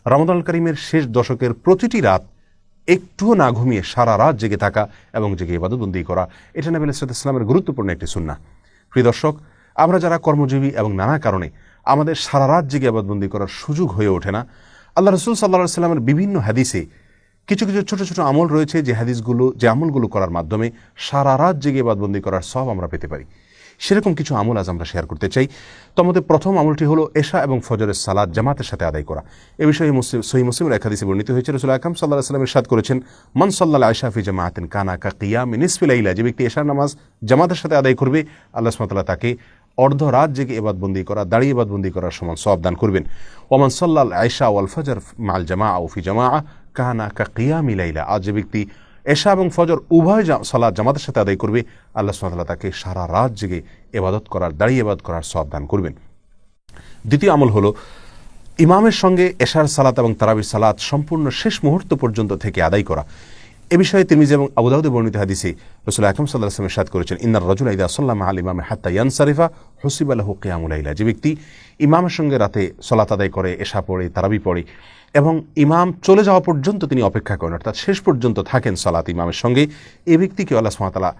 রমাদানুল কারীমের শেষ দশকের প্রতিটি রাত একটুও না ঘুমিয়ে সারা রাত জেগে থাকা এবং জেগে ইবাদতবন্দি করা, এটা নবী আলাইহিস সালামের গুরুত্বপূর্ণ একটি সুন্নাহ। প্রিয় দর্শক, আমরা যারা কর্মজীবী এবং নানা কারণে আমাদের সারা রাত জেগে ইবাদতবন্দি করার সুযোগ হয়ে ওঠে না, আল্লাহ রাসূল সাল্লাল্লাহু আলাইহি ওয়াসাল্লামের বিভিন্ন হাদিসে কিছু কিছু ছোট ছোট আমল রয়েছে যে আমলগুলো করার মাধ্যমে সারা রাত জেগে ইবাদতবন্দি করার সওয়াব আমরা পেতে পারি। সেরকম কিছু আমল আজ আমরা শেয়ার করতে চাই। তোমাদের প্রথম আমলটি হলো এশা এবং ফজরের সালাত জামাতের সাথে আদায় করা। এ বিষয়ে সহিহ মুসলিমের এক হাদিসে বর্ণিত হয়েছে, রাসূল আকরাম সাল্লাল্লাহু আলাইহি ওয়াসাল্লাম ইরশাদ করেছেন, মান সাল্লাল আয়শা ফি জামাআতিন কানা কা কিয়ামি নিসফি লাইলা। যে ব্যক্তি এশার নামাজ জামাতের সাথে আদায় করবে, আল্লাহ সুবহানাহু ওয়া তাআলা তাকে অর্ধ রাত জেগে ইবাদতবন্দি করা, দাঁড়িয়ে ইবাদতবন্দি করার সমান সওয়াব দান করবেন। ওমান সাল্লাল আয়শা ওয়াল ফজর মাল জামাআ ও ফি জামাআ কানা কা কিয়ামি লাইলা। আর যে ব্যক্তি এশা এবং ফজর উভয় সালাত জামাতের সাথে আদায় করবে, আল্লাহ সুবহানাহু ওয়া তাআলা তাকে সারা রাত জেগে ইবাদত করার, দাঁড়িয়ে ইবাদত করার সওয়াব দান করবেন। দ্বিতীয় আমল হলো ইমামের সঙ্গে এশার সালাত এবং তারাবির সালাত সম্পূর্ণ শেষ মুহূর্ত পর্যন্ত থেকে আদায় করা। এ বিষয়ে তিরমিজি এবং আবু দাউদে বর্ণিত হাদিসে রাসূল আকরাম সাল্লাল্লাহু আলাইহি ওয়াসাল্লাম ইরশাদ করেছেন, ইন্নার রাজুলা ইযা সাল্লা মা'আল ইমামি হাত্তা ইয়ানসারিফা হুসিবা লাহু কিয়ামুল লাইলা। যে ব্যক্তি ইমামের সঙ্গে রাতে সালাত আদায় করে, এশা পড়ে, তারাবি পড়ে এবং ইমাম চলে যাওয়া পর্যন্ত তিনি অপেক্ষা করেন, অর্থাৎ শেষ পর্যন্ত থাকেন সালাত ইমামের সঙ্গে, এই ব্যক্তিকে আল্লাহ সুবহানাহু ওয়া তাআলা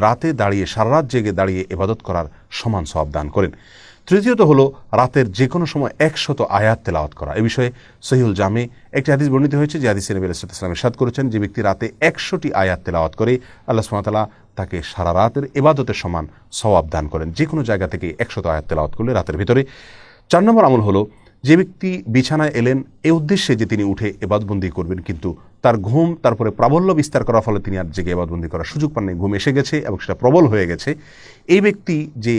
রাতে দাঁড়িয়ে, সারা রাত জেগে দাঁড়িয়ে ইবাদত করার সমান সওয়াব দান করেন। তৃতীয়ত হলো রাতের যে কোনো সময় 100 আয়াত তেলাওয়াত করা। এ বিষয়ে সহিহুল জামে একটি হাদিস বর্ণিত হয়েছে, যে হাদিসে নবী আলাইহিস সালাম ইরশাদ করেছেন, যে ব্যক্তি রাতে 100টি আয়াত তেলাওয়াত করে, আল্লাহ সুবহানাহু ওয়া তাআলা তাকে সারা রাতের ইবাদতের সমান সওয়াব দান করেন, যে কোনো জায়গা থেকে 100 আয়াত তেলাওয়াত করলে রাতের ভিতরে। 4 নম্বর আমল হলো, যে ব্যক্তি বিছানায় এলেন এই উদ্দেশ্যে যে তিনি উঠে ইবাদতবন্দি করবেন, কিন্তু তার ঘুম তারপরে প্রাবল্য বিস্তার করার ফলে তিনি আর জেগে ইবাদতবন্দি করার সুযোগ পাননি, ঘুম এসে গেছে এবং সেটা প্রবল হয়ে গেছে, এই ব্যক্তি যে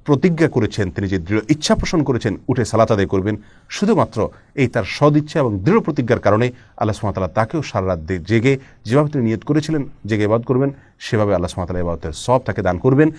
প্রতিজ্ঞা করেছেন, তিনি যে দৃঢ় ইচ্ছা পোষণ করেছেন উঠে সালাত আদায় করবেন, শুধুমাত্র এই তার সদিচ্ছা এবং দৃঢ় প্রতিজ্ঞার কারণে আল্লাহ সুবহানাহু ওয়া তাআলা তাকেও সারা রাত জেগে যেভাবে তিনি নিয়ত করেছিলেন জেগে ইবাদত করবেন, সেভাবে আল্লাহ সুবহানাহু ওয়া তাআলা ইবাদতের সওয়াব তাকে দান করবেন।